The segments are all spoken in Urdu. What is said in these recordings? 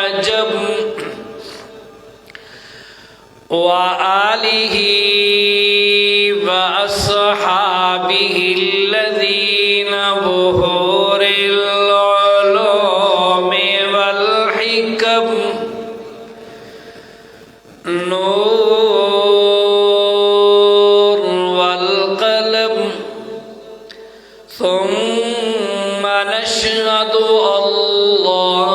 عجب وآله وأصحابه الذين بحور العلوم والحكم نور والقلم ثم نشهد الله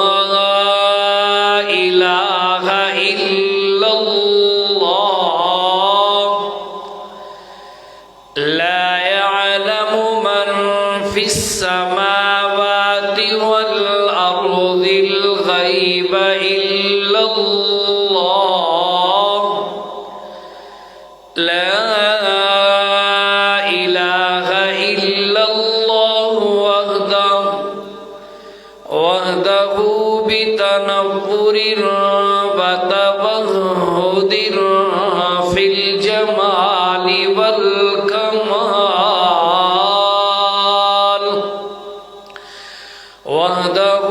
إله إلا الله لا يعلم من في السماوات والأرض الغيب إلا الله لا إله إلا الله وحده بتنفر وتبهد في الجمال والكمال وحده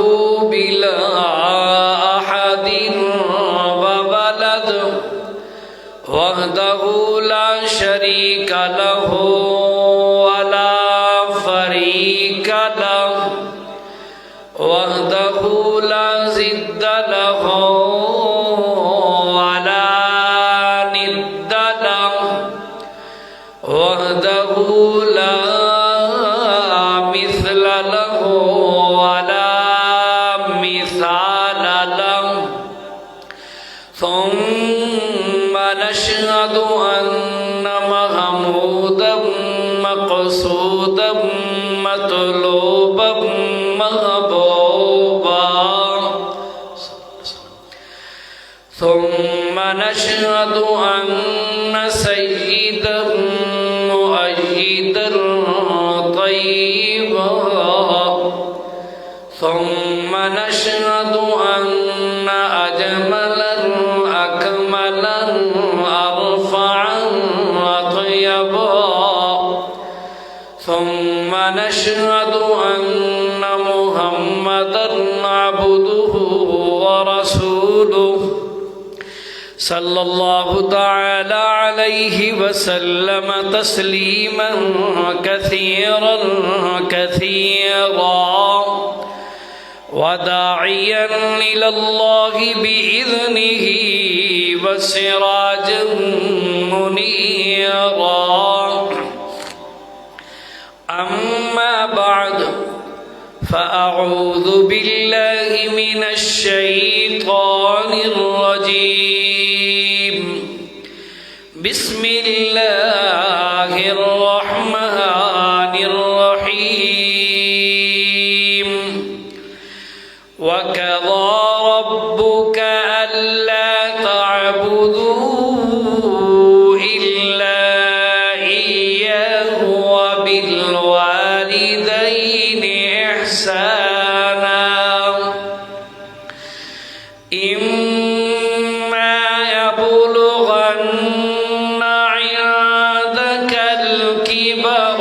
بلا أحد وولد وحده لا شريك له ولا فريق له وحده لا ضد له ولا ند له وحده لا مثل له ولا مثال له ثم نشهد أن محمودا مقصودا مطلوبا محبوبا ثم نشهد أن سيدا مؤيدا طيبا ثم نشهد أن أجملا أكملا أرفعا أطيبا ثم نشهد أن محمدا عبده ورسوله صلى الله تعالى عليه وسلم تسليما كثيرا كثيرا وداعيا إلى الله بإذنه وسراجا منيرا أما بعد فأعوذ بالله من الشيطان الرجيم بسم الله الرحمن الرحيم وقضى ربك ألا تعبدوا إلا إياه وبالوالدين إحسانا إما يبلغن عندك الكبر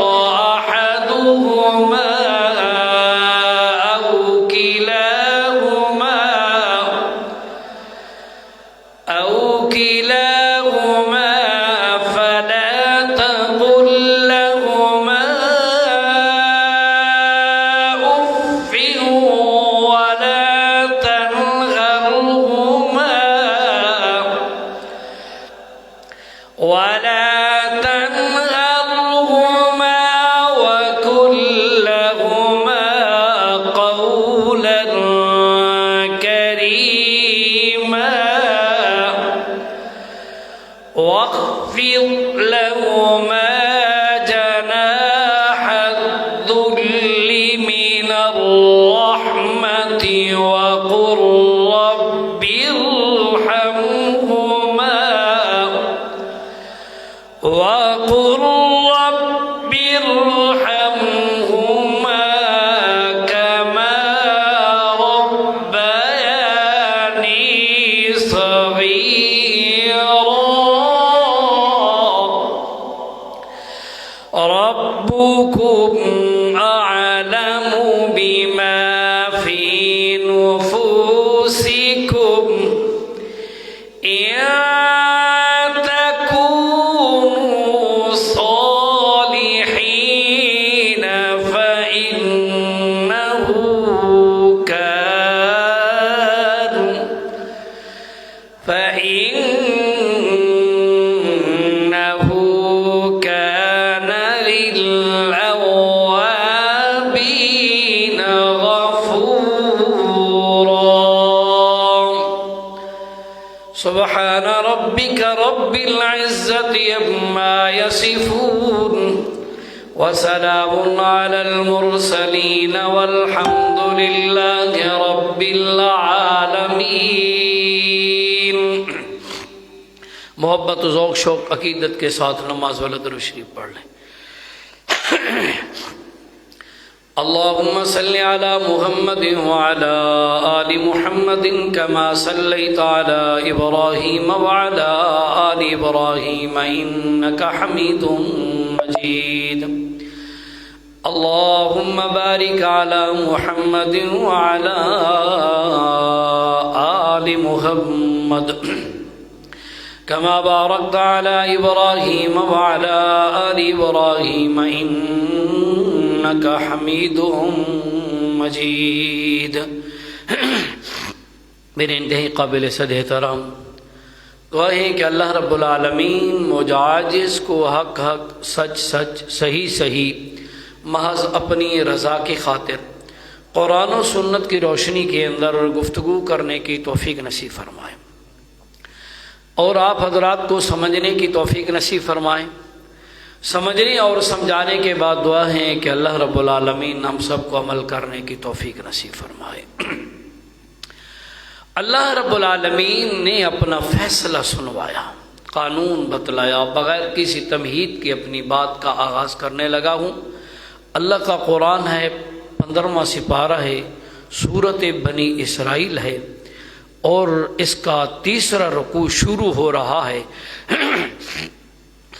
أحدهما أو كلاهما فلا تقل لهما أف ولا تنهرهما وقل لهما قولا كريما واخفض لهما جناح الذل من الرحمة وقل رب ارحمهما كما ربياني صغيرا ربكم أعلم بما في نفوسكم سبحان ربك رب العزة عما يصفون وسلام على المرسلين والحمد لله رب العالمين۔ محبت و ذوق شوق عقیدت کے ساتھ نماز والا درود شریف پڑھ لیں۔ اللهم صل على محمد وعلى آل محمد كما صليت على إبراهيم وعلى آل إبراهيم إنك حميد مجيد۔ اللهم بارك على محمد وعلى آل محمد كما باركت على إبراهيم وعلى آل إبراهيم إنك حميد مجيد۔ میرے انتہائی قابل صد احترام دعا ہے کہ اللہ رب العالمین مجھ عاجز کو حق حق، سچ سچ، صحیح صحیح، محض اپنی رضا کی خاطر قرآن و سنت کی روشنی کے اندر گفتگو کرنے کی توفیق نصیب فرمائے، اور آپ حضرات کو سمجھنے کی توفیق نصیب فرمائیں۔ سمجھنے اور سمجھانے کے بعد دعا ہے کہ اللہ رب العالمین ہم سب کو عمل کرنے کی توفیق نصیب فرمائے۔ اللہ رب العالمین نے اپنا فیصلہ سنوایا، قانون بتلایا، بغیر کسی تمہید کے اپنی بات کا آغاز کرنے لگا ہوں۔ اللہ کا قرآن ہے، 15واں سپارہ ہے، سورۃ بنی اسرائیل ہے، اور اس کا 3را رکوع شروع ہو رہا ہے۔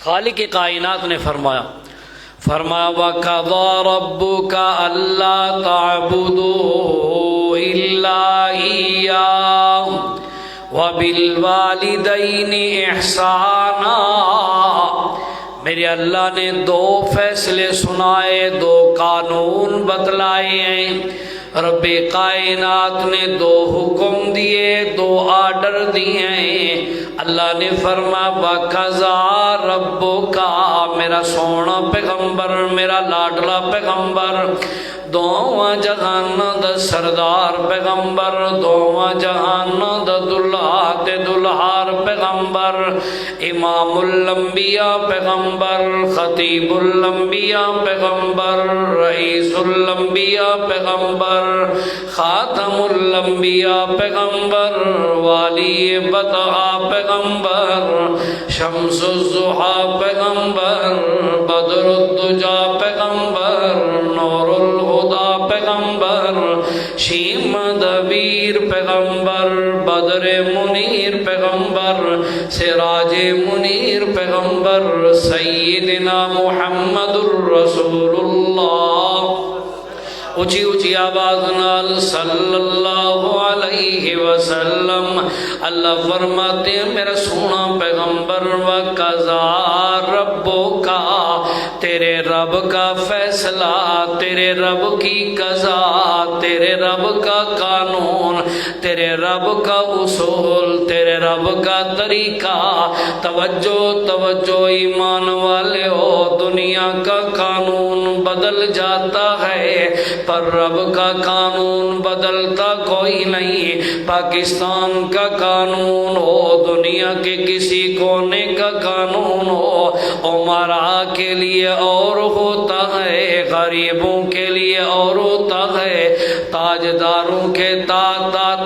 خالق کائنات نے فرمایا وَقَضَىٰ رَبُّكَ أَلَّا تَعْبُدُوا إِلَّا إِيَّاهُ وَبِالْوَالِدَيْنِ إِحْسَانًا۔ میرے اللہ نے 2 فیصلے سنائے، 2 قانون بتلائے ہیں۔ رب کائنات نے 2 حکم دیے، 2 آرڈر دیے ہیں۔ اللہ نے فرمایا وَقَضَىٰ رَبُّكَ، میرا سونا پیغمبر، میرا لاڈلا پیغمبر، دوواں جہان دا سردار پیغمبر، دوواں جہان دا دلہا تے دلہار پیغمبر، امام الانبیاء پیغمبر، خطیب الانبیاء پیغمبر، رئیس الانبیاء پیغمبر، خاتم الانبیاء پیغمبر، والی بطحا پیغمبر، شمس الضحیٰ پیغمبر، بدر الدجا پیغمبر، نور الہدا پیغمبر، شیم دبیر پیغمبر، بدر منیر پیغمبر، سراج منیر پیغمبر، سیدنا محمد الرسول اللہ۔ اونچی اونچی آواز نال صلی اللہ علیہ وسلم۔ اللہ فرماتے ہیں میرا سونا پیغمبر وَقَضَىٰ رَبُّكَ، تیرے رب کا فیصلہ، تیرے رب کی قضا، تیرے رب کا قانون، تیرے رب کا اصول، تیرے رب کا طریقہ۔ توجہ توجہ ایمان والے ہو، دنیا کا قانون بدل جاتا ہے پر رب کا قانون بدلتا کوئی نہیں۔ پاکستان کا قانون ہو، دنیا کے کسی کونے کا قانون ہو، عمرا کے لیے اور ہوتا ہے، غریبوں کے لیے اور ہوتا ہے، تاجداروں کے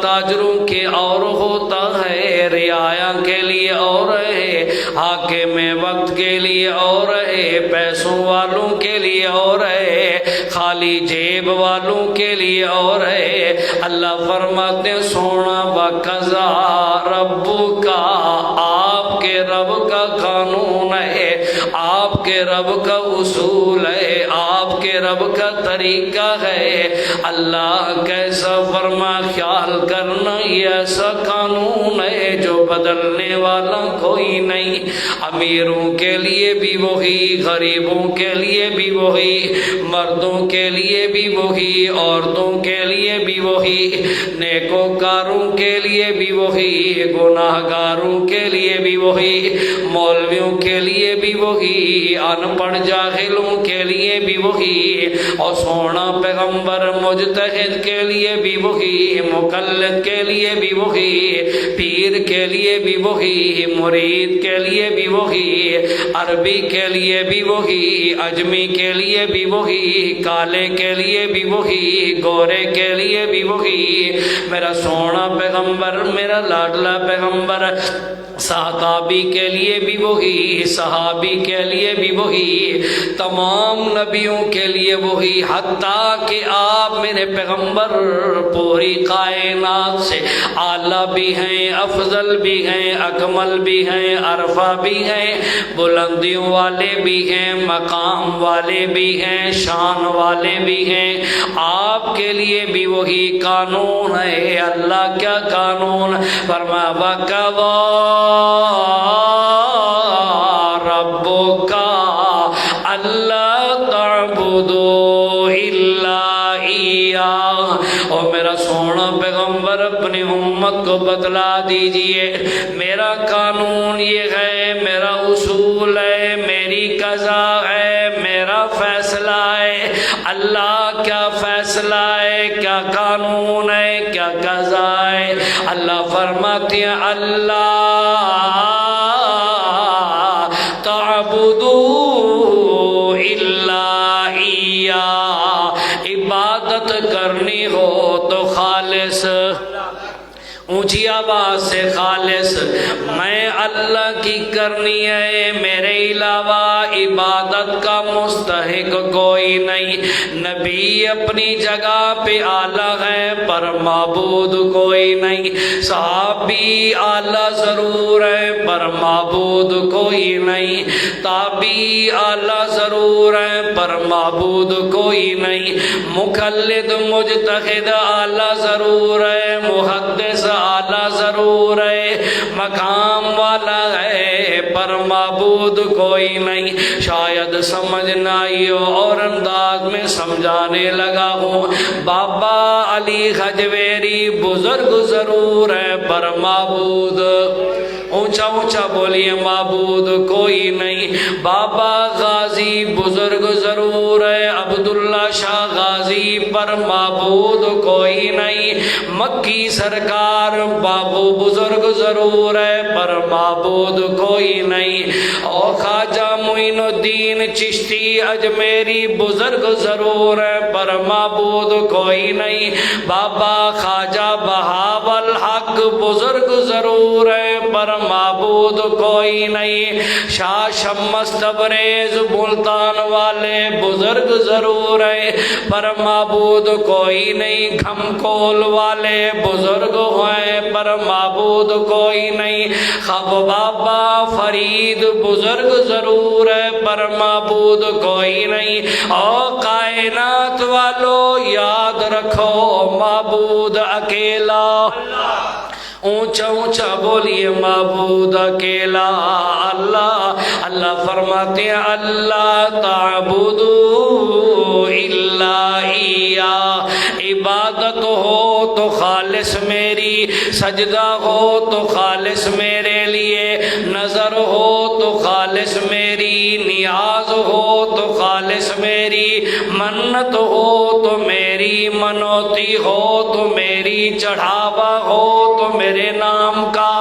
تاجروں کے اور ہوتا ہے، رعایا کے لیے اور ہے، حاکم وقت کے لیے اور ہے، پیسوں والوں کے لیے اور ہے، خالی جیب والوں کے لیے اور ہے۔ اللہ فرماتے سونا وَقَضَىٰ رَبُّكَ، آپ کے رب کا قانون ہے، آپ کے رب کا اصول ہے، آپ کے رب کا طریقہ ہے۔ اللہ کیسا فرما خیال کرنا، یہ ایسا قانون ہے جو بدلنے والا کوئی نہیں۔ امیروں کے لیے بھی وہی، غریبوں کے لیے بھی وہی، مردوں کے لیے بھی وہی، عورتوں کے لیے بھی وہی، نیکوکاروں کے لیے بھی وہی، گناہگاروں کے لیے بھی وہی، مولویوں کے لیے بھی وہی، ان پڑھ جاہلوں کے لیے بھی وہی، اور سونا پیغمبر مجتہد کے لیے بھی وہی، مقلد کے لیے بھی وہی، پیر کے لیے بھی وہی، مرید کے لیے بھی وہی، عربی کے لیے بھی وہی، اجمی کے لیے بھی وہی، کالے کے لیے بھی وہی، گورے کے لیے بھی وہی، میرا سونا پیغمبر، میرا لاڈلا پیغمبر، صحابی کے لیے بھی وہی، صحابی کے لیے بھی وہی، تمام نبیوں کے لیے وہی، حتیٰ کہ آپ میرے پیغمبر پوری کائنات سے اعلیٰ بھی ہیں، افضل بھی ہیں، اکمل بھی ہیں، عرفہ بھی ہیں، بلندیوں والے بھی ہیں، مقام والے بھی ہیں، شان والے بھی ہیں، آپ کے لیے بھی وہی قانون ہے۔ اللہ کیا قانون فرمایا، وَقَضَى رَبُّكَ أَلَّا تَعْبُدُوا إِلَّا إِيَّاهُ۔ اور میرا سونا پیغمبر اپنی امت کو بتلا دیجئے، میرا قانون یہ ہے، میرا اصول ہے، میری قضا ہے، میرا فیصلہ ہے۔ اللہ کیا فیصلہ ہے، کیا قانون ہے، کیا قضا ہے؟ اللہ فرماتے ہیں اللہ تعبدوا الا ایاہ، عبادت کرنی ہو تو خالص، اونچی آواز سے خالص میں اللہ کی کرنی ہے، میرے علاوہ عبادت کا مستحق کوئی نہیں۔ نبی اپنی جگہ پہ اعلیٰ ہے پر معبود کوئی نہیں، صحابی اعلیٰ ضرور ہے پر معبود کوئی نہیں، تابعی اعلیٰ ضرور ہے پر معبود کوئی نہیں، مقلد مجتہد اعلیٰ ضرور ہے، محدث اعلیٰ ضرور ہے، مقام والا ہے پر معبود کوئی نہیں۔ شاید سمجھ نہ آئی ہو اور انداز میں سمجھانے لگا ہوں، بابا علی حجویری بزرگ ضرور ہے پر معبود، اونچا اونچا بولیے، معبود کوئی نہیں۔ بابا غازی بزرگ ضرور ہے، عبداللہ شاہ غازی پر معبود کوئی نہیں۔ مکی سرکار بابو بزرگ ضرور ہے پر معبود کوئی نہیں، اور خواجہ معین الدین چشتی اجمیری بزرگ ضرور ہے پر معبود کوئی نہیں۔ بابا خواجہ بہاول حق بزرگ ضرور ہے پر معبود کوئی نہیں۔ شاہ شمس تبریز ملتان والے بزرگ ضرور ہے پر معبود کوئی نہیں۔ گھمکول والے بزرگ ہیں پر معبود کوئی نہیں۔ خب بابا فرید بزرگ ضرور ہے پر معبود کوئی نہیں۔ اور کائنات والو یاد رکھو، معبود اکیلا، اونچا اونچا بولیے، معبود اکیلا اللہ۔ اللہ فرماتے ہیں اللہ تعبدوا الا ایاہ، عبادت ہو تو خالص میری، سجدہ ہو تو خالص میرے لیے، نظر ہو تو خالص میری، نیاز ہو تو خالص میری، منت ہو تو میری، منوتی ہو تو میری، چڑھاوا ہو تو میرے نام کا،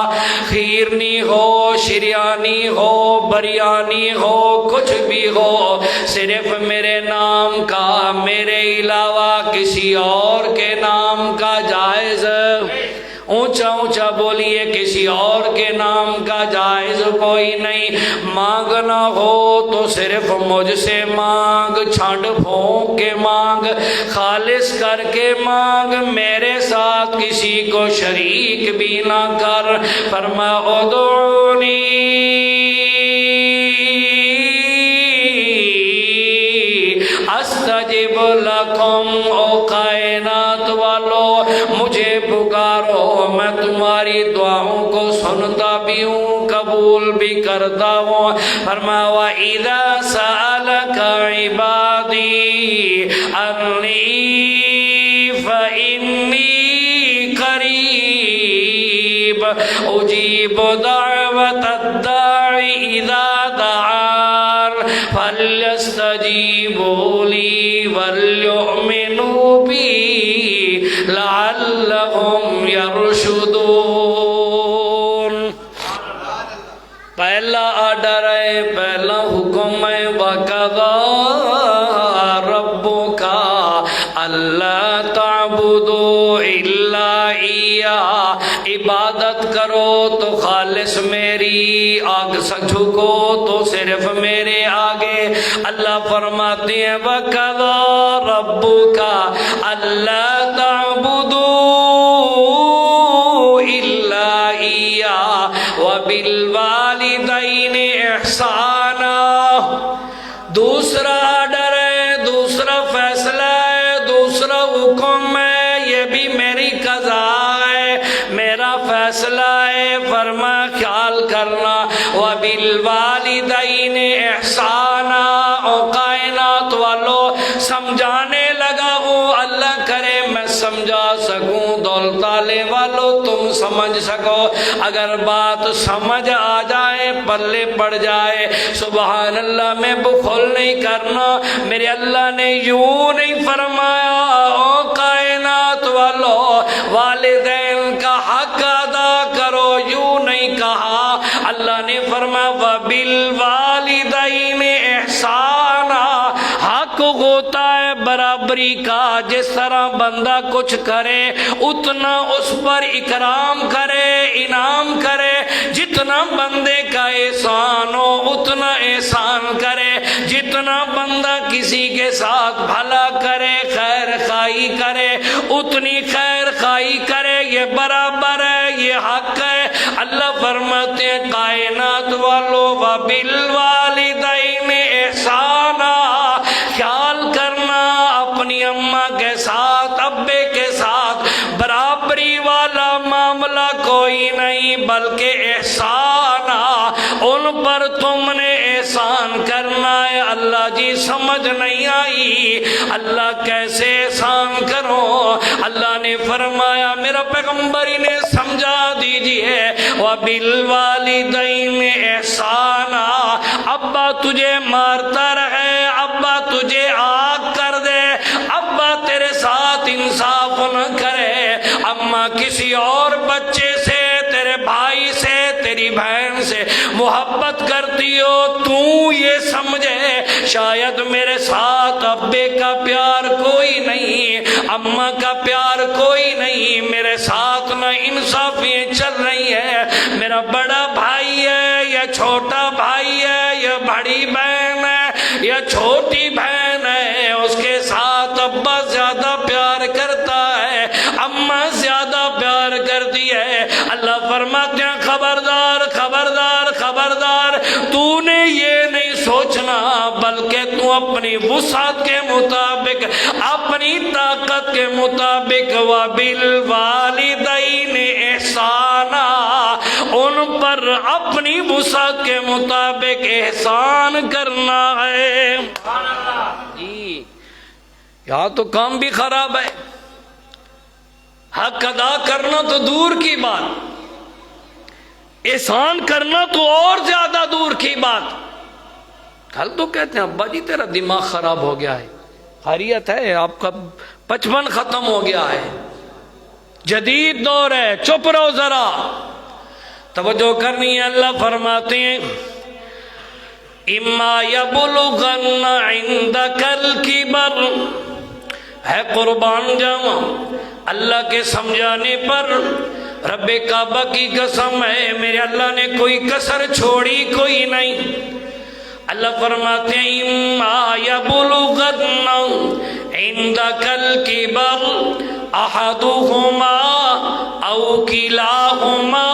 خیرنی ہو، شریانی ہو، بریانی ہو، کچھ بھی ہو، صرف میرے نام کا، میرے علاوہ کسی اور کے نام کا جائز، اونچا اونچا بولیے، کسی اور کے نام کا جائز کوئی نہیں۔ مانگنا ہو تو صرف مجھ سے مانگ، چھانڈ پھونک کے مانگ، خالص کر کے مانگ، میرے ساتھ کسی کو شریک بھی نہ کر۔ فرمایا ادعونی استجب لکم، او کائنات والو مجھے پکارو، میں تمہاری دعاؤں کو سنتا بھی ہوں، قبول بھی کرتا ہوں۔ فرمایا وَإِذَا سَأَلَكَ عِبَادِي أَنِّي فَإِنِّي قَرِيبٌ أُجِيبُ دَعْوَةَ الدَّاعِ إِذَا دَعَانِ فَلْيَسْتَجِيبُوا لِي وَلْيُؤْمِنُوا بِي لَعَلَّهُمْ يَرْشُدُونَ۔ پہلا آرڈر ہے، پہلا حکم ہے، وَقَضَىٰ رَبُّكَ أَلَّا تَعْبُدُوا إِلَّا إِيَّاهُ، عبادت کرو تو خالص میری، آگ جھکو تو صرف میرے آگے۔ اللہ فرماتے ہیں وَقَضَىٰ رَبُّكَ أَلَّا تَعْبُدُوا إِلَّا إِيَّاهُ وَبِالْوَالِدَيْنِ إِحْسَانًا۔ دوسرا آرڈر ہے، دوسرا فیصلہ ہے، دوسرا حکم ہے، یہ بھی میری قضا ہے، میرا فیصلہ ہے۔ فرما خیال کرنا وَبِالْوَالِدَيْنِ إِحْسَانًا۔ او کائنات والو سمجھانے لگا ہوں، اللہ کرے میں سمجھا سکوں، دولت والے والو تم سمجھ سکو۔ اگر بات سمجھ آ جائے، پلے پڑ جائے، سبحان اللہ میں بخل نہیں کرنا۔ میرے اللہ نے یوں نہیں فرمایا او کائنات والو والدین کا حق ادا کرو، یوں نہیں کہا۔ اللہ نے فرمایا وَبِالْوَالِدَيْنِ إِحْسَانًا۔ حق ہوتا ہے برابری کا، جس طرح بندہ کچھ کرے اتنا اس پر اکرام کرے، انعام کرے، جتنا بندے کا احسان ہو اتنا احسان کرے، جتنا بندہ کسی کے ساتھ بھلا کرے، خیر خواہی کرے، اتنی خیر خواہی کرے، یہ برابر ہے، یہ حق ہے۔ اللہ فرماتے ہیں کائنات والو وَبِالْوَالِدَيْنِ إِحْسَانًا۔ خیال کرنا اپنی اماں کے ساتھ، ابے کے ساتھ برابری والا معاملہ کوئی نہیں، بلکہ احسان ان پر تم نے احسان کرنا ہے۔ اللہ جی سمجھ نہیں آئی، اللہ کیسے احسان کرو؟ اللہ نے فرمایا میرا پیغمبر انہیں سمجھا دیجئے وَبِالْوَالِدَيْنِ إِحْسَانًا۔ ابا تجھے مارتا رہے، ابا تجھے آگ کر دے، ابا تیرے ساتھ انصاف نہ کرے، اماں کسی اور بچے سے، تیرے بھائی سے، تیری بہن سے محبت کرتی ہو، تو یہ سمجھے شاید میرے ساتھ ابے کا پیار کوئی نہیں، اماں کا پیار کوئی نہیں، میرے ساتھ نہ انصافیاں چل رہی ہے، میرا بڑا بھائی ہے یا چھوٹا بھائی ہے یا بڑی بہن ہے یا چھوٹی بہن ہے، اس کے ساتھ ابا زیادہ پیار کرتا ہے، اماں زیادہ پیار کرتی ہے۔ اللہ فرماتے ہیں خبردار خبردار خبردار، تو نے یہ نہیں سوچنا، بلکہ تو اپنی وسعت کے مطابق، اپنی طاقت کے مطابق وَبِالْوَالِدَيْنِ إِحْسَانًا، ان پر اپنی وسعت کے مطابق احسان کرنا ہے۔ یہاں تو کام بھی خراب ہے، حق ادا کرنا تو دور کی بات، احسان کرنا تو اور زیادہ دور کی بات۔ کل تو کہتے ہیں ابا جی تیرا دماغ خراب ہو گیا ہے، خیریت ہے؟ آپ کا 55 ختم ہو گیا ہے، جدید دور ہے، چپ رہو ذرا، توجہ کرنی ہے۔ اللہ فرماتے ہیں اما یبلغن عندک الکبر، ہے قربان جاواں اللہ کے سمجھانے پر، رب کعبہ کی قسم ہے میرے اللہ نے کوئی کسر چھوڑی کوئی نہیں۔ اللہ فرماتے ہیں اما یبلغن عندک الکبر احدہما او کلاہما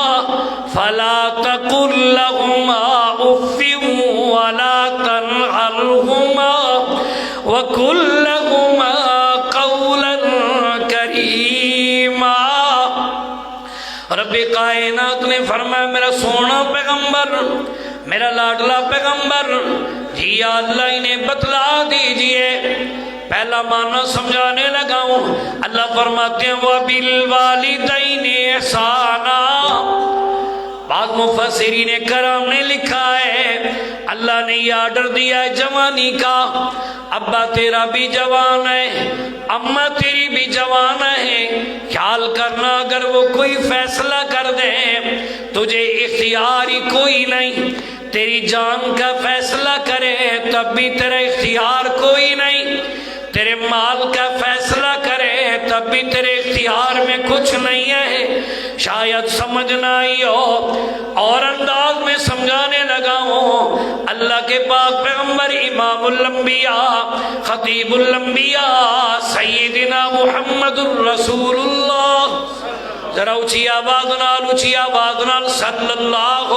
فلا تقل لهما اف ولا تنہرہما وقل لهما قولا کریما۔ رب کائنات نے فرمایا میرا سونا پیغمبر، میرا لاڈلا پیغمبر، جی اللہ انہیں بتلا دیجئے۔ پہلا معنی سمجھانے لگا ہوں۔ اللہ فرماتے ہیں وَبِالْوَالِدَيْنِ إِحْسَانًا۔ بعض مفسرین کرام نے لکھا ہے اللہ نے یہ آرڈر دیا ہے جوانی کا، ابا تیرا بھی جوان ہے، اماں تیری بھی جوان ہے، خیال کرنا اگر وہ کوئی فیصلہ کر دے تجھے اختیار ہی کوئی نہیں، تیری جان کا فیصلہ کرے تب بھی تیرا اختیار کوئی نہیں، تیرے مال کا فیصلہ کرے تب بھی تیرے اختیار میں کچھ نہیں ہے۔ شاید سمجھ نہ آئی ہو اور انداز میں سمجھانے لگا ہوں، اللہ کے پاک پیغمبر امام الانبیاء خطیب الانبیاء سیدنا محمد الرسول اللہ، ذرا اونچی آواز نال صلی اللہ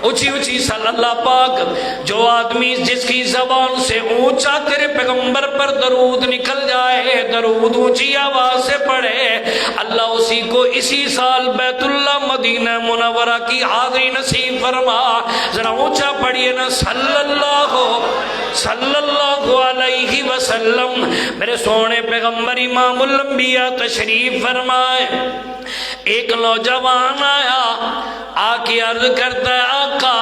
اونچی اونچی صلی اللہ پاک، جو آدمی جس کی زبان سے اونچا تیرے پیغمبر پر درود نکل جائے، درود اونچی آواز سے پڑھے، اللہ اسی کو اسی سال بیت اللہ مدینہ منورہ کی حاضری نصیب فرما۔ ذرا اونچا پڑھیے نا صلی اللہ علیہ وسلم۔ میرے سونے پیغمبر امام الانبیاء تشریف فرمائے۔ ایک نوجوان آیا، آ کے عرض کرتا ہے آقا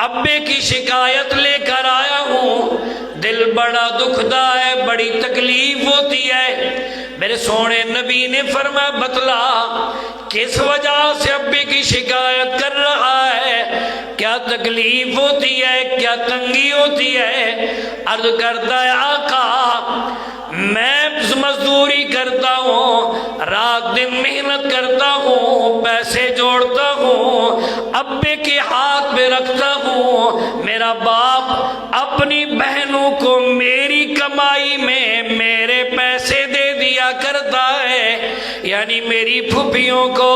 ابے کی شکایت لے کر آیا ہوں، دل بڑا دکھدا ہے، بڑی تکلیف ہوتی ہے۔ میرے سونے نبی نے فرمایا بتلا کس وجہ سے ابے کی شکایت کر رہا ہے، کیا تکلیف ہوتی ہے، کیا تنگی ہوتی ہے؟ عرض کرتا ہے آقا میں مزدوری کرتا ہوں، رات دن محنت کرتا ہوں، پیسے جوڑتا ہوں، ابے کے ہاتھ میں رکھتا ہوں، میرا باپ اپنی بہنوں کو میری کمائی میں میرے پیسے دے دیا کرتا ہے، یعنی میری پھوپھیوں کو۔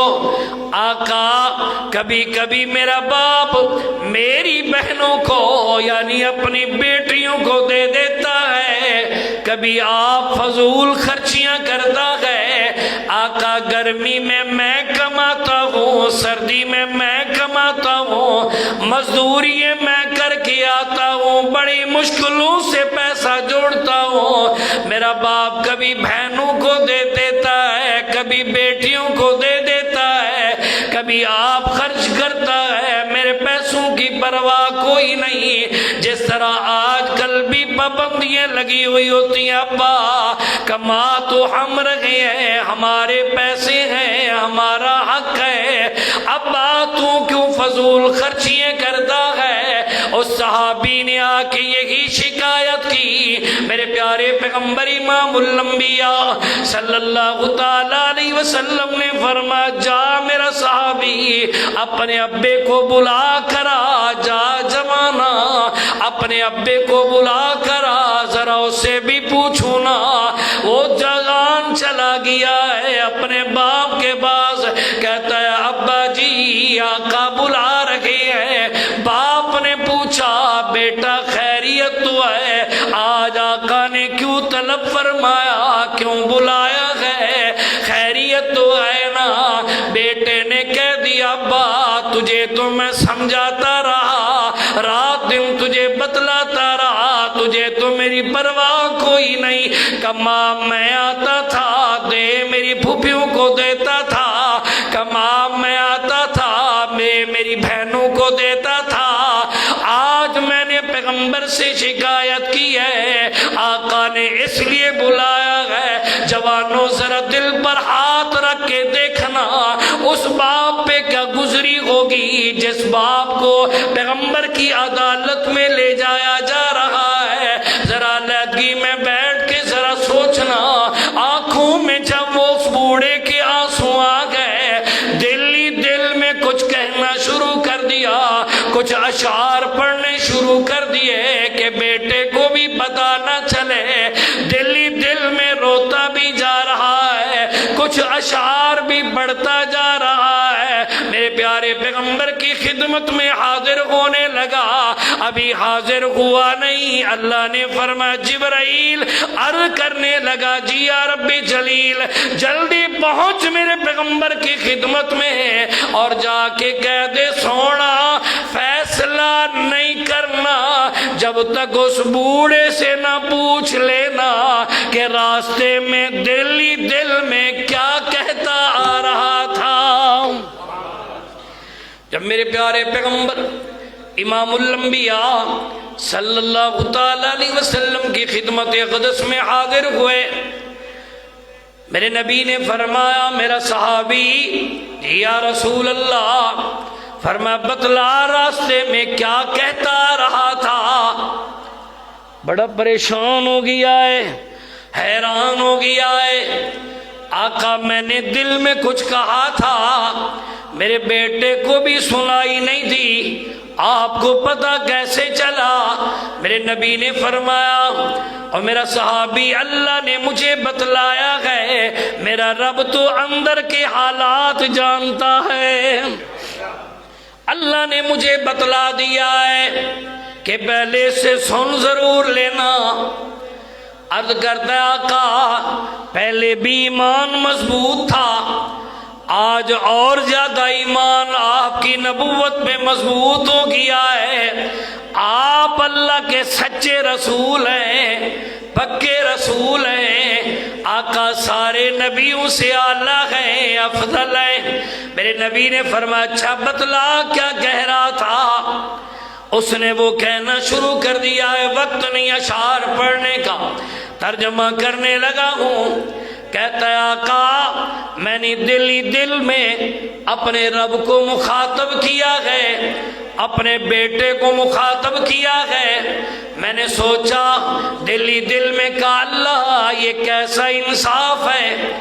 آقا کبھی کبھی میرا باپ میری بہنوں کو یعنی اپنی بیٹیوں کو دے دیتا ہے، کبھی آپ فضول خرچیاں کرتا ہے۔ آقا گرمی میں کماتا ہوں، سردی میں کماتا ہوں، مزدوری میں کر کے آتا ہوں، بڑی مشکلوں سے پیسہ جوڑتا ہوں، میرا باپ کبھی بہنوں کو دے دیتا ہے، کبھی بیٹیوں کو دے دیتا ہے، کبھی آپ خرچ کرتا ہے، میرے پیسوں کی پرواہ کوئی نہیں۔ جس طرح آج کل بھی پابندیاں لگی ہوئی ہوتی ہیں، ابا کما تو ہم رہے ہیں، ہمارے پیسے ہیں، ہمارا حق ہے، ابا تو کیوں فضول خرچیاں کرتا ہے؟ اس صحابی نے آ کے یہی شکایت کی۔ میرے پیارے پیغمبر امام الانبیاء صلی اللہ تعالی علیہ وسلم نے فرمایا جا میرا صحابی اپنے ابے کو بلا کرا، جا جوانا اپنے ابے کو بلا کرا، ذرا اس سے بھی پوچھو نا، وہ جوان چلا گیا ہے اپنے باپ کے پاس، کہتا ہے ابا جی آقا بلا رکھے ہیں۔ باپ نے پوچھا بیٹا خیریت تو ہے؟ آج آقا نے کیوں طلب فرمایا، کیوں بلایا ہے؟ خیریت تو ہے نا؟ بیٹے نے کہہ دیا ابا تجھے تو میں سمجھاتا رہا، رات دن تجھے بتلاتا رہا، تجھے تو میری پرواہ کوئی نہیں، کما میں آتا تھا دے میری پھوپھیوں کو دیتا تھا، کما میں آتا تھا میں میری بہنوں کو دیتا تھا، آج میں نے پیغمبر سے شکایت کی ہے، آقا نے اس لیے بلایا ہے۔ جوانوں ذرا دل پر ہاتھ رکھ کے دیکھنا اس باپ پہ کیا گزری ہوگی جس باپ کو پیغمبر کی عدالت میں لے جایا جا رہا ہے۔ ذرا علیحدگی میں بیٹھ کے ذرا سوچنا، آنکھوں میں جب وہ اس بوڑھے کے آنسو آ گئے، دل ہی دل میں کچھ کہنا شروع کر دیا، کچھ اشعار پڑھنے شروع کر دیے کہ بیٹے کو بھی پتہ نہ چلے، دل ہی دل میں روتا بھی جا رہا ہے، کچھ اشعار بھی بڑھتا جا رہا ہے۔ میرے پیارے پیغمبر کی خدمت میں حاضر ہونے لگا، ابھی حاضر ہوا نہیں، اللہ نے فرمایا جبرائیل عرض کرنے لگا جی یا رب جلیل جلدی پہنچ میرے پیغمبر کی خدمت میں اور جا کے کہہ دے سونا فیصلہ نہیں کرنا جب تک اس بوڑھے سے نہ پوچھ لینا کہ راستے میں دل ہی دل میں کیا کہتا آ رہا تھا۔ جب میرے پیارے پیغمبر امام الانبیاء صلی اللہ تعالی علیہ وسلم کی خدمت اقدس میں حاضر ہوئے. میرے نبی نے فرمایا میرا صحابی یا رسول اللہ، فرمایا بتلا راستے میں کیا کہتا رہا تھا. بڑا پریشان ہو گیا ہے، حیران ہو گیا ہے. آقا میں نے دل میں کچھ کہا تھا، میرے بیٹے کو بھی سنائی نہیں دی، آپ کو پتہ کیسے چلا؟ میرے نبی نے فرمایا اور میرا صحابی اللہ نے مجھے بتلایا ہے، میرا رب تو اندر کے حالات جانتا ہے. اللہ نے مجھے بتلا دیا ہے کہ پہلے سے سن ضرور لینا. عرض کرتا آقا پہلے بھی ایمان مضبوط تھا، آج اور زیادہ ایمان آپ کی نبوت میں مضبوط ہو گیا ہے. آپ اللہ کے سچے رسول ہیں، پکے رسول ہیں. آقا سارے نبیوں سے اعلیٰ ہیں، افضل ہیں. میرے نبی نے فرمایا اچھا بتلا کیا کہہ رہا تھا؟ اس نے وہ کہنا شروع کر دیا ہے. وقت نہیں اشعار پڑھنے کا، ترجمہ کرنے لگا ہوں. کہتا ہے آقا میں نے دل ہی دل میں اپنے رب کو مخاطب کیا ہے، اپنے بیٹے کو مخاطب کیا ہے. میں نے سوچا دل ہی دل میں کہا اللہ یہ کیسا انصاف ہے،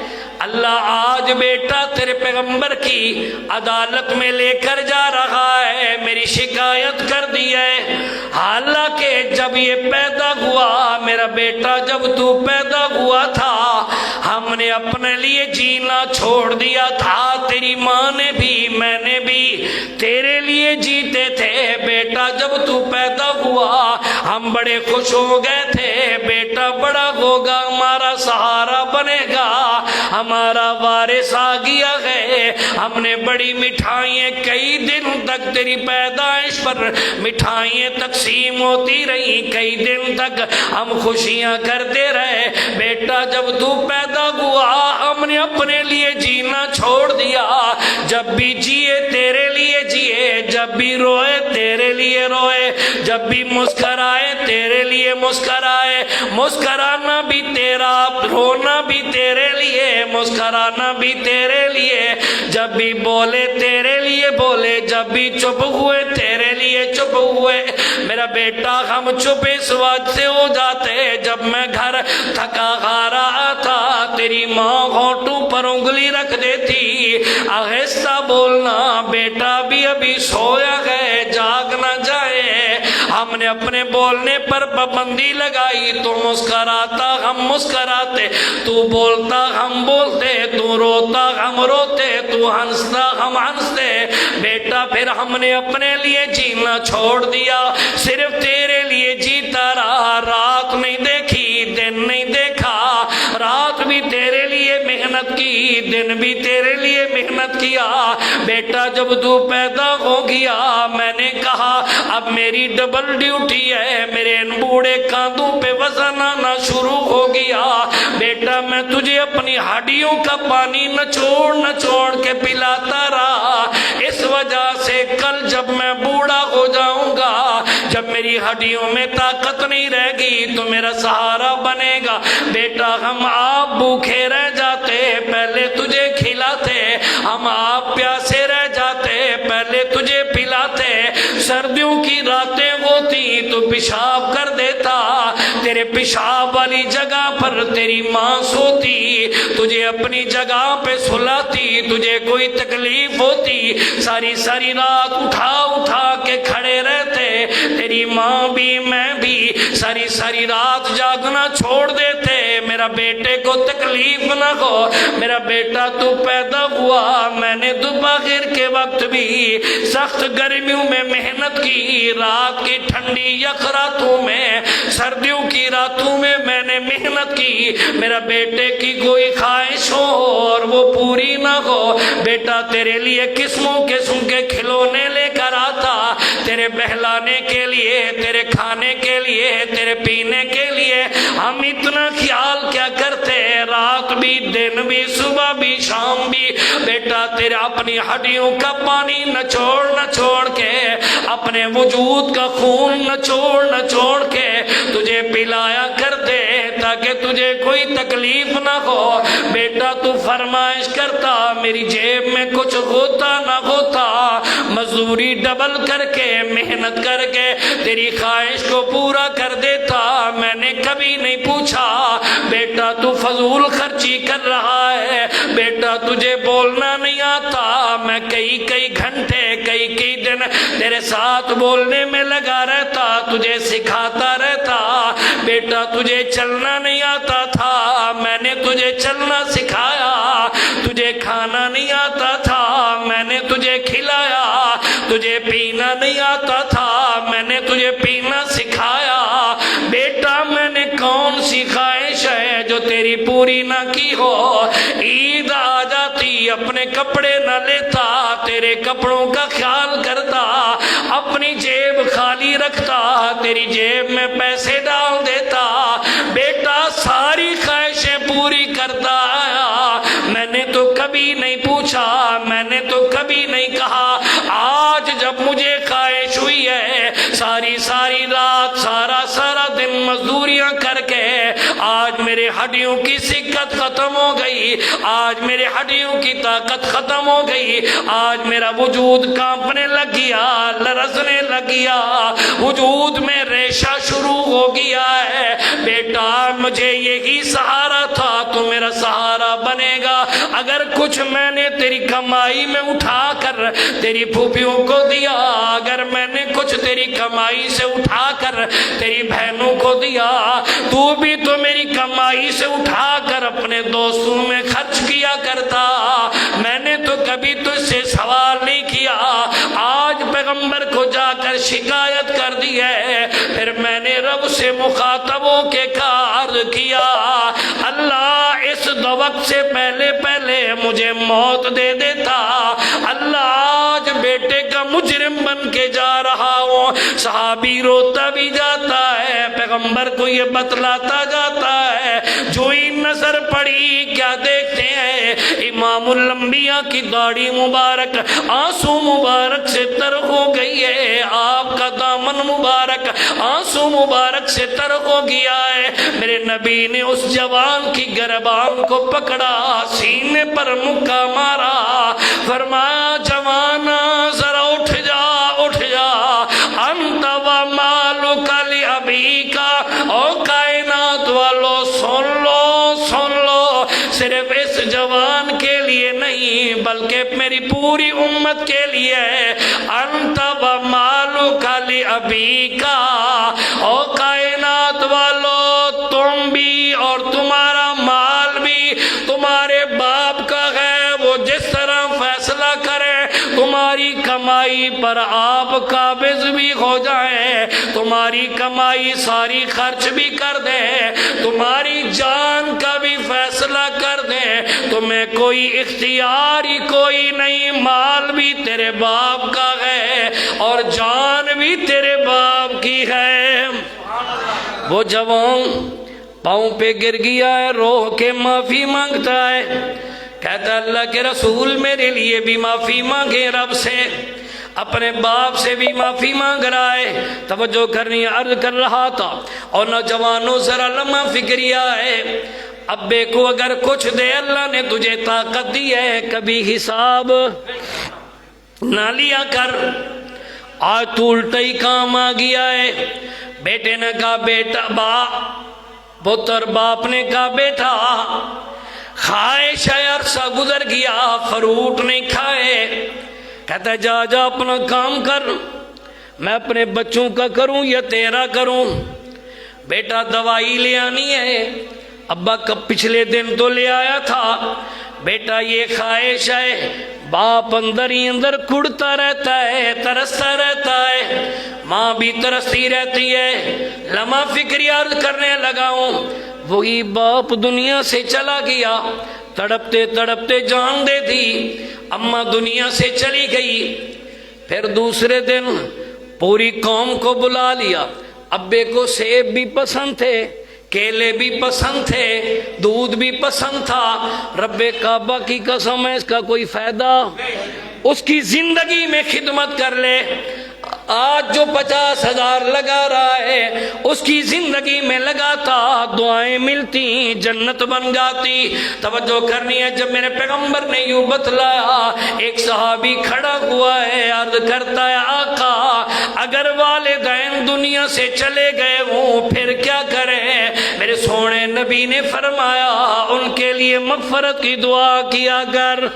اللہ آج بیٹا تیرے پیغمبر کی عدالت میں لے کر جا رہا ہے، میری شکایت کر دی ہے. حالانکہ جب یہ پیدا ہوا میرا بیٹا، جب تو پیدا ہوا تھا ہم نے اپنے لیے جینا چھوڑ دیا تھا، تیری ماں نے بھی میں نے بھی تیرے لیے جیتے تھے. بیٹا جب تو پیدا ہوا ہم بڑے خوش ہو گئے تھے، بیٹا بڑا ہوگا ہمارا سہارا بنے گا، ہمارا وارث آ گیا ہے. ہم نے بڑی مٹھائیں کئی دن تک تیری پیدائش پر مٹھائیں تقسیم ہوتی رہی، کئی دن تک ہم خوشیاں کرتے رہے. بیٹا جب تو پیدا ہوا ہم نے اپنے لیے جینا چھوڑ دیا، جب بھی جیے تیرے لیے جیے، جب بھی روئے تیرے لیے روئے، جب بھی مسکرائے تیرے لیے مسکرائے. مسکرانا بھی تیرا، رونا بھی تیرے لیے، مسکرانا بھی تیرے لیے. جب بھی بولے تیرے لیے بولے، جب بھی چپ ہوئے تیرے لیے چپ ہوئے. میرا بیٹا ہم چپ اس وقت سے ہو جاتے جب میں گھر تھکا ہارا آتا، تیری ماں ہونٹوں پر انگلی رکھ دیتی، آہستہ بولنا بیٹا بھی ابھی سویا ہے جاگ نہ جائے. ہم نے اپنے بولنے پر پابندی لگائی، تو مسکراتا ہم مسکراتے، تو بولتا ہم بولتے، تو روتا ہم روتے، تو ہنستا ہم ہنستے. بیٹا پھر ہم نے اپنے لیے جینا چھوڑ دیا، صرف تیرے لیے جیتا رہا. رات نہیں دیکھی، دن نہیں دیکھا، رات بھی تیرے لیے محنت کی، دن بھی تیرے لیے محنت کیا. بیٹا جب تو پیدا ہو گیا میں نے کہا اب میری ڈبل ڈیوٹی ہے، میرے ان بوڑھے کاندھوں پہ وزن آنا شروع ہو گیا. بیٹا میں تجھے اپنی ہڈیوں کا پانی نچوڑ کے پلاتا رہا. اس وجہ سے کل جب میں بوڑھا ہو جاؤں گا، جب میری ہڈیوں میں طاقت نہیں رہے گی تو میرا سہارا بنے گا. بیٹا ہم آپ بھوکے رہ جاتے پہلے تجھے کھلاتے، ہم آپ پیاسے رہ جاتے پہلے تجھے پلاتے. سردیوں کی راتیں ہوتی تو پیشاب کر دیتا، تیرے پیشاب والی جگہ پر تیری ماں سوتی، تجھے اپنی جگہ پہ سلاتی. تجھے کوئی تکلیف ہوتی ساری ساری رات اٹھا کے کھڑے رہتے، تیری ماں بھی میں بھی ساری ساری رات جاگنا چھوڑ دیتے میرا بیٹے کو تکلیف نہ ہو. میرا بیٹا تو پیدا ہوا، میں نے دوپہر کے وقت بھی سخت گرمیوں میں محنت کی، رات کی ٹھنڈی یک راتوں میں، سردیوں کی راتوں میں نے محنت کی. میرا بیٹے کی کوئی خواہش ہو اور وہ پوری نہ ہو، بیٹا تیرے لیے قسم کے کھلونے لے کر آتا، تیرے بہلانے کے لیے، تیرے کھانے کے لیے، تیرے پینے کے لیے ہم اتنا خیال کیا کرتے، رات بھی دن بھی صبح بھی شام بھی بیٹا تیرے اپنی ہڈیوں کا پانی نچوڑ کے اپنے وجود کا خون نچوڑ کے تجھے پلایا کرتے تاکہ تجھے کوئی تکلیف نہ ہو۔ بیٹا تو فرمائش کرتا، میری جیب میں کچھ ہوتا نہ ہوتا، مزدوری ڈبل کر کے محنت کر کے تیری خواہش کو پورا کر دیتا۔ میں نے کبھی نہیں پوچھا بیٹا تو فضول خرچی کر رہا ہے، بیٹا تجھے بولنا نہیں آتا، میں کئی گھنٹے کئی دن تیرے ساتھ بولنے میں لگا رہتا، تجھے سکھاتا رہتا۔ بیٹا تجھے چلنا نہیں آتا تھا، میں نے تجھے چلنا سکھایا، تجھے کھانا نہیں آتا تھا، میں نے تجھے کھلایا، تجھے پینا نہیں آتا تھا، میں نے تجھے پینا سکھایا۔ بیٹا میں نے کون سی خواہش ہے جو تیری پوری نہ کی ہو؟ عید آ جاتی اپنے کپڑے نہ لیتا، تیرے کپڑوں کا خیال کرتا، اپنی جیب خالی رکھتا، تیری جیب میں پیسے ڈال دیتا۔ بیٹا ساری خواہشیں پوری کرتا آیا، میں نے تو کبھی نہیں پوچھا، میں نے تو کبھی نہیں کہا۔ آج جب مجھے خواہش ہوئی ہے، ساری رات سارا دن مزدوریاں کر کے آج میرے ہڈیوں کی سکت ختم ہو گئی، آج میرے ہڈیوں کی طاقت ختم ہو گئی، آج میرا وجود کانپنے لگ گیا، لرزنے لگ گیا، وجود میں ریشہ شروع ہو گیا ہے۔ بیٹا مجھے یہی سہارا تھا، تو میرا سہارا بنے گا اگر کچھ میں نے تیری کمائی میں اٹھا کر تیری پھوپھیوں کو دیا، اگر میں نے کچھ تیری کمائی سے اٹھا کر تیری بہنوں کو دیا، تو بھی تو میری کمائی سے اٹھا کر اپنے دوستوں میں خرچ کیا کرتا، میں نے تو کبھی تجھ سے سوال نہیں کیا۔ آج پیغمبر کو جا کر شکایت کر دی ہے، پھر میں نے رب سے مخاطب ہو کے عرض کیا، اللہ اس وقت سے پہلے مجھے موت دے دیتا، اللہ آج بیٹے کا مجرم بن کے جا رہا ہوں۔ صحابی روتا بھی جاتا ہے، پیغمبر کو یہ بتلاتا جاتا ہے۔ جو ہی نظر پڑی کیا دیکھتے ہیں، امام الانبیاء کی داڑھی مبارک آنسو مبارک سے تر ہو گئی ہے، آپ کا دامن مبارک آنسو مبارک سے تر ہو گیا ہے۔ میرے نبی نے اس جوان کی گربان کو پکڑا، سینے پر مکہ مارا، فرمایا جوانا ذرا اٹھ جا انت و مالک لابیک، او کائنات والو سن لو، صرف اس جوان کے لیے نہیں بلکہ میری پوری امت کے لیے ہے۔ انت و مالک لابیک، او کائنات والو تم بھی اور تمہارا مال بھی تمہارے باپ کا ہے، وہ جس طرح فیصلہ کرے تمہاری کمائی پر آپ قابض بھی ہو جائیں، تمہاری کمائی ساری خرچ بھی کر دیں، تمہاری جان کا بھی فیصلہ کر دیں، تمہیں کوئی اختیار ہی کوئی نہیں، مال بھی تیرے باپ کا ہے اور جان بھی تیرے باپ کی ہے۔ وہ جوان پاؤں پہ گر گیا ہے، رو کے معافی مانگتا ہے، کہتا اللہ کے رسول میرے لیے بھی معافی مانگے رب سے، اپنے باپ سے بھی معافی مانگ رہا ہے۔ توجہ کرنی، عرض کر رہا تھا، اور نوجوانوں ذرا لمحہ فکریہ ہے، ابے کو اگر کچھ دے، اللہ نے تجھے طاقت دی ہے، کبھی حساب نہ لیا کر، آج تو الٹا ہی کام آ گیا ہے۔ بیٹے نے کہا بیٹا پتر، باپ نے کہا بیٹا خواہش ہے، عرصہ گزر گیا فروٹ نہیں کھائے، کہتا جا اپنا کام کر، میں اپنے بچوں کا کروں یا تیرا کروں؟ بیٹا دوائی لے آنی ہے، ابا کب پچھلے دن تو لے آیا تھا، بیٹا یہ خواہش ہے۔ باپ اندر ہی اندر کڑتا رہتا ہے، ترستا رہتا ہے، ماں بھی ترستی رہتی ہے۔ لمحہ فکری عرض کرنے لگا ہوں، وہی باپ دنیا سے چلا گیا، تڑپتے تڑپتے جان دے دی، اماں دنیا سے چلی گئی، پھر دوسرے دن پوری قوم کو بلا لیا. ابے کو سیب بھی پسند تھے، کیلے بھی پسند تھے، دودھ بھی پسند تھا. رب کعبہ کی قسم ہے اس کا کوئی فائدہ؟ اس کی زندگی میں خدمت کر لے. آج جو 50,000 لگا رہا ہے اس کی زندگی میں لگاتا، دعائیں ملتی، جنت بن جاتی. توجہ کرنی ہے. جب میرے پیغمبر نے یوں بتلایا، ایک صحابی کھڑا ہوا ہے، عرض کرتا ہے آقا اگر والدین دنیا سے چلے گئے ہوں پھر کیا کریں؟ میرے سونے نبی نے فرمایا ان کے لیے مغفرت کی دعا کیا کر،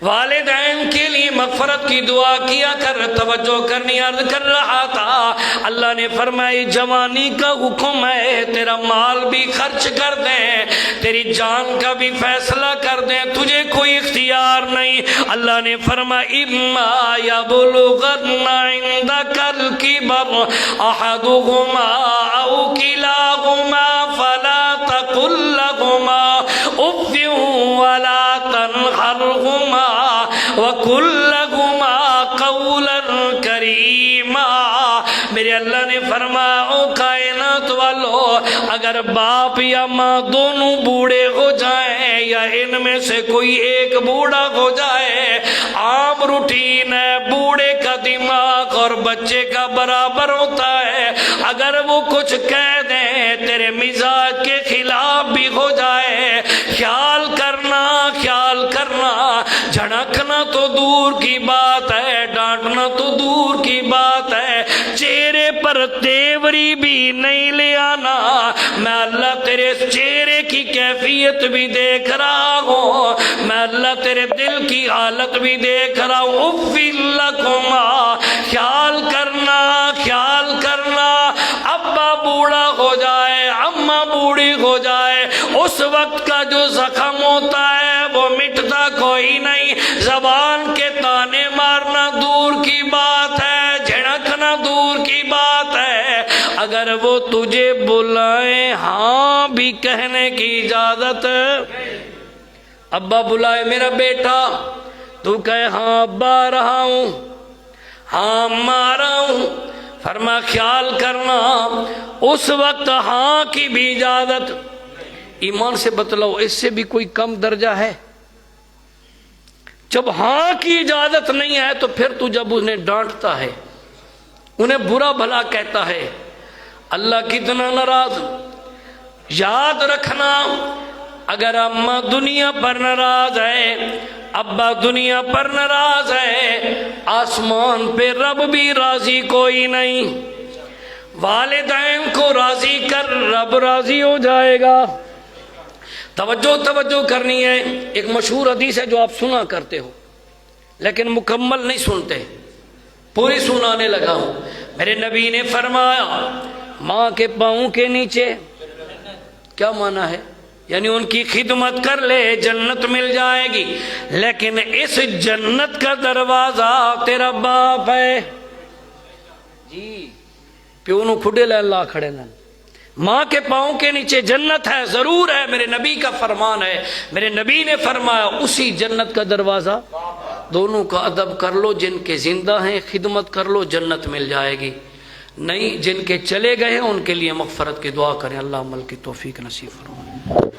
والدین کے لیے مغفرت کی دعا کیا کر. توجہ کرنی. عرض کر رہا تھا اللہ نے فرمائی جوانی کا حکم ہے، تیرا مال بھی خرچ کر دیں، تیری جان کا بھی فیصلہ کر دیں، تجھے کوئی اختیار نہیں. اللہ نے فرمایا اما یبلغن عندک الکبر احدہما او کلاہما فلا تقل لہما اف ولا تنہرہما وَقُلْ لَهُمَا قَوْلًا كَرِيمًا. میرے اللہ نے فرمایا او کائنات والو، اگر باپ یا ماں دونوں بوڑھے ہو جائیں یا ان میں سے کوئی ایک بوڑھا ہو جائے، عام روٹین ہے بوڑھے کا دماغ اور بچے کا برابر ہوتا ہے. اگر وہ کچھ کہہ دیں تیرے مزاج کے خلاف بھی ہو جائے، خیال کرنا جھڑکنا تو دور کی بات ہے، ڈانٹنا تو دور کی بات ہے، چہرے پر تیوری بھی نہیں لے آنا. میں اللہ تیرے چہرے کی کیفیت بھی دیکھ رہا ہوں، میں اللہ تیرے دل کی حالت بھی دیکھ رہا ہوں. اُفِّ لَكُمَا. خیال کرنا ابا بوڑھا ہو جائے، اماں بوڑھی ہو جائے، اس وقت کا جو زخم ہوتا ہے وہ مٹتا کوئی نہیں. زبان کے تانے مارنا دور کی بات ہے، جھڑکنا دور کی بات ہے. اگر وہ تجھے بلائیں ہاں بھی کہنے کی اجازت ہے. ابا بلائے میرا بیٹا، تو کہے ہاں ابا آ رہا ہوں، ہاں اماں آ رہا ہوں. فرما خیال کرنا اس وقت ہاں کی بھی اجازت. ایمان سے بتلاؤ اس سے بھی کوئی کم درجہ ہے؟ جب ہاں کی اجازت نہیں ہے تو پھر تو جب انہیں ڈانٹتا ہے، انہیں برا بھلا کہتا ہے، اللہ کتنا ناراض. یاد رکھنا اگر اماں دنیا پر ناراض ہے، ابا دنیا پر ناراض ہے، آسمان پہ رب بھی راضی کوئی نہیں. والدین کو راضی کر، رب راضی ہو جائے گا. توجہ کرنی ہے. ایک مشہور حدیث ہے جو آپ سنا کرتے ہو لیکن مکمل نہیں سنتے، پوری سنانے لگا ہوں. میرے نبی نے فرمایا ماں کے پاؤں کے نیچے، کیا معنی ہے؟ یعنی ان کی خدمت کر لے جنت مل جائے گی. لیکن اس جنت کا دروازہ تیرا باپ ہے. جی پیو نو کھڈے لے اللہ کھڑے لیں. ماں کے پاؤں کے نیچے جنت ہے، ضرور ہے، میرے نبی کا فرمان ہے. میرے نبی نے فرمایا اسی جنت کا دروازہ. دونوں کا ادب کر لو، جن کے زندہ ہیں خدمت کر لو، جنت مل جائے گی. نہیں جن کے چلے گئے ہیں ان کے لیے مغفرت کی دعا کریں. اللہ عمل کی توفیق نصیب فرمائے.